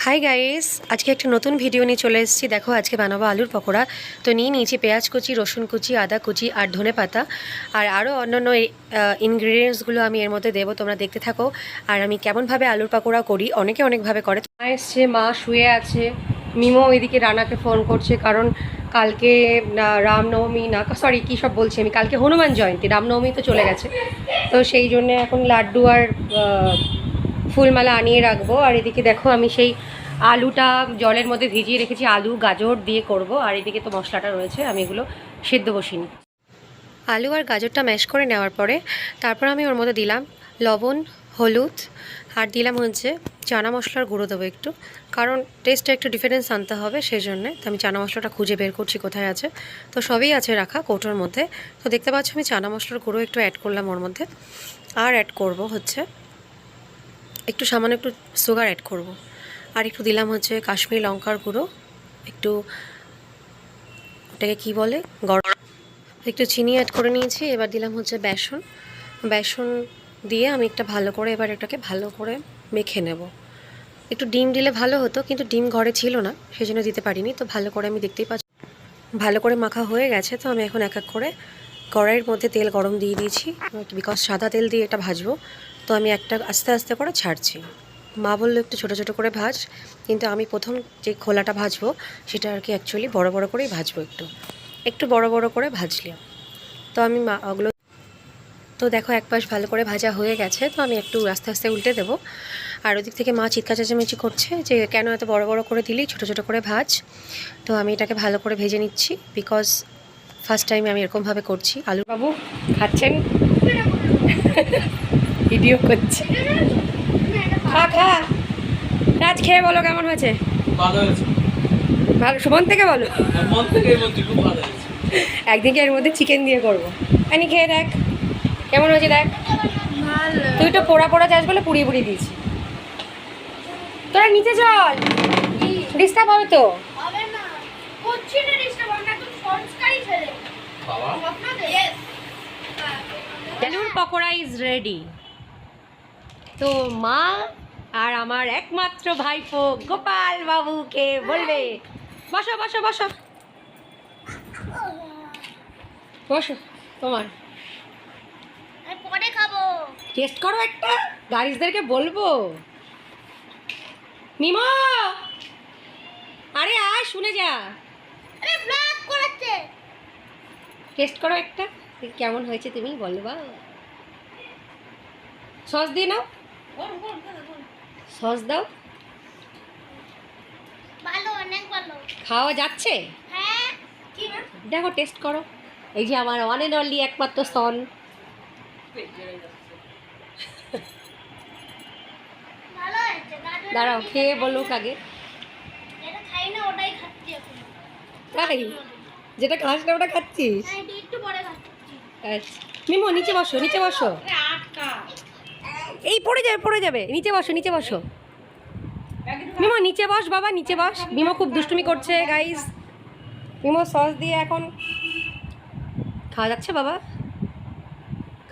Hi guys, আজকে একটা নতুন ভিডিও নিয়ে চলে এসেছি। দেখো আজকে বানাবো আলুর পকোড়া। তো নিয়ে নিয়েছি পেঁয়াজ কুচি, রসুন কুচি, আদা কুচি আর ধনে পাতা আর আরও অন্যান্য ইনগ্রিডিয়েন্টসগুলো আমি এর মধ্যে দেবো। তোমরা দেখতে থাকো। আর আমি কেমনভাবে আলুর পকোড়া করি, অনেকে অনেকভাবে করে। মা এসছে, মা শুয়ে আছে, মিমো এদিকে রানাকে ফোন করছে, কারণ কালকে রামনবমী না, সরি কী সব বলছি আমি, কালকে হনুমান জয়ন্তী, রামনবমী তো চলে গেছে। তো সেই জন্য এখন লাড্ডু আর ফুলমালা আনিয়ে রাখবো। আর এদিকে দেখো আমি সেই আলুটা জলের মধ্যে ভিজিয়ে রেখেছি, আলু গাজর দিয়ে করব। আর এদিকে তো মশলাটা রয়েছে, আমি এগুলো সেদ্ধ বসিনি। আলু আর গাজরটা ম্যাশ করে নেওয়ার পরে তারপর আমি ওর মধ্যে দিলাম লবণ, হলুদ আর দিলাম হচ্ছে চানা মশলার গুঁড়ো দেবো একটু, কারণ টেস্টটা একটু ডিফারেন্স আনতে হবে, সেই জন্যে। তো আমি চানা মশলাটা খুঁজে বের করছি কোথায় আছে। তো সবই আছে রাখা কৌটোর মধ্যে। তো দেখতে পাচ্ছ আমি চানা মশলার গুঁড়ো একটু অ্যাড করলাম ওর মধ্যে। আর অ্যাড করব হচ্ছে একটু সামান্য একটু সুগার অ্যাড করব। আর একটু দিলাম হচ্ছে কাশ্মীরি লঙ্কার গুঁড়ো, একটু ওটাকে কী বলে, গরম, একটু চিনি অ্যাড করে নিয়েছি। এবার দিলাম হচ্ছে বেসন। বেসন দিয়ে আমি একটা ভালো করে এবার এটাকে ভালো করে মেখে নেব। একটু ডিম দিলে ভালো হতো, কিন্তু ডিম ঘরে ছিল না, সেই জন্য দিতে পারিনি। তো ভালো করে আমি দেখতেই পাচ্ছি ভালো করে মাখা হয়ে গেছে। তো আমি এখন এক এক করে কড়াইয়ের মধ্যে তেল গরম দিয়ে দিয়েছি, বিকজ সাদা তেল দিয়ে এটা ভাজবো। তো আমি একটা আস্তে আস্তে করে ছাড়ছি। মা বললো একটু ছোটো ছোটো করে ভাজ, কিন্তু আমি প্রথম যে খোলাটা ভাজবো সেটা আর কি অ্যাকচুয়ালি বড় বড় করেই ভাজবো, একটু একটু বড় বড় করে ভাজলে। তো আমি ওগুলো, তো দেখো এক পাশ ভালো করে ভাজা হয়ে গেছে। তো আমি একটু আস্তে আস্তে উল্টে দেবো। আর ওদিক থেকে মা চিৎকার চেঁচামেচি করছে যে কেন এত বড় বড় করে দিলি, ছোটো ছোটো করে ভাজ। তো আমি এটাকে ভালো করে ভেজে নিচ্ছি, বিকজ ফার্স্ট টাইম আমি এরকমভাবে করছি। আলু বাবু খাচ্ছেন, ভিডিও করছি। খা খা, রাজ খেয়ে বলো কেমন হয়েছে। ভালো হয়েছে, ভালো, সুমন থেকে বলো। মন থেকে বলছি খুব ভালো হয়েছে। একদিকে এর মধ্যে চিকেন দিয়ে করবো। আনি খেয়ে দেখ কেমন হয়েছে, দেখ। তুই তো পোড়া পোড়া চাস বলে পুড়িয়ে পুড়িয়ে দিয়েছি। তোরা নিচে চল, ডিস্টার্ব হবে তো। আলুর পকোড়া ইজ রেডি। তো মা আর আমার একমাত্র ভাইপো গোপাল বাবুকে বলবে বসো বসো বসো বসো, তোমার পরে খাবো। টেস্ট করো একটা, গাড়িসদেরকে বলবো। মিমো, আরে আয় শুনে যা, আরে ব্লগ করাচ্ছে। টেস্ট করো একটা, কেমন হয়েছে তুমি বলবা। সস দিয়ে নাও, সস দাও। ভালো, অনেক ভালো। খাওয়া যাচ্ছে, হ্যাঁ কি না? দেখো টেস্ট করো। এই যে আমার ওয়ান অ্যান্ড অনলি একমাত্র সন। ভালো হয়েছে। গাজর দাঁড়াও খেয়ে বলুক আগে। এটা খাই না, ওটাই খাচ্ছি এখন। তাই, যেটা খাস না ওটা খাচ্ছিস। হ্যাঁ এটা একটু পরে খাচ্ছি। আচ্ছা মিমো নিচে বসো, নিচে বসো। আটকা। এই পড়ে যাবে পড়ে যাবে, নিচে বসো নিচে বসো। মিমো নিচে বস বাবা, নিচে বস। মিমো খুব দুষ্টুমি করছে গাইস। মিমো সস দিয়ে এখন খাওয়া যাচ্ছে বাবা,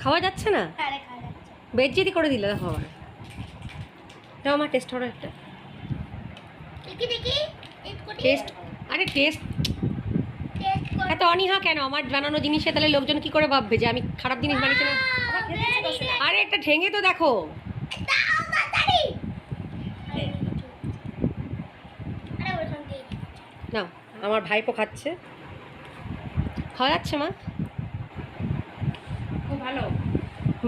খাওয়া যাচ্ছে না, আরে খাই যাচ্ছে। বেজ্জতি করে দিল দেখো আমার। দাও আমার টেস্ট করো একটা, দেখি দেখি টেস্ট করি। টেস্ট। আরে টেস্ট, টেস্ট করি। এত অনীহা কেন আমার বানানো জিনিসে, তাহলে লোকজন কি করে ভাববে যে আমি খারাপ জিনিস বানিয়েছি না। আরে একটা ঠেঙে তো দেখো। দাও তাড়াতাড়ি। আরে ওখান থেকে না, আমার ভাইপো খাচ্ছে। খাওয়া যাচ্ছে মা, খুব ভালো।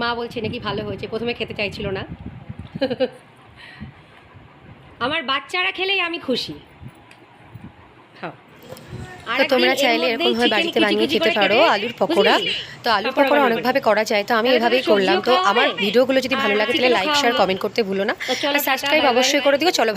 মা বলছে নাকি ভালো হয়েছে, প্রথমে খেতে চাইছিল না। আমার বাচ্চারা খেলেই আমি খুশি। খাও। তো তোমরা চাইলে এরকমভাবে বাড়িতে বানিয়ে খেতে পারো আলুর পকোড়া। তো আলুর পকোড়া অনেকভাবে করা যায়, তো আমি এভাবেই করলাম। তো আমার ভিডিওগুলো যদি ভালো লাগে তাহলে লাইক শেয়ার কমেন্ট করতে ভুলো না, আর সাবস্ক্রাইব অবশ্যই করে দিও। চলো ভালো।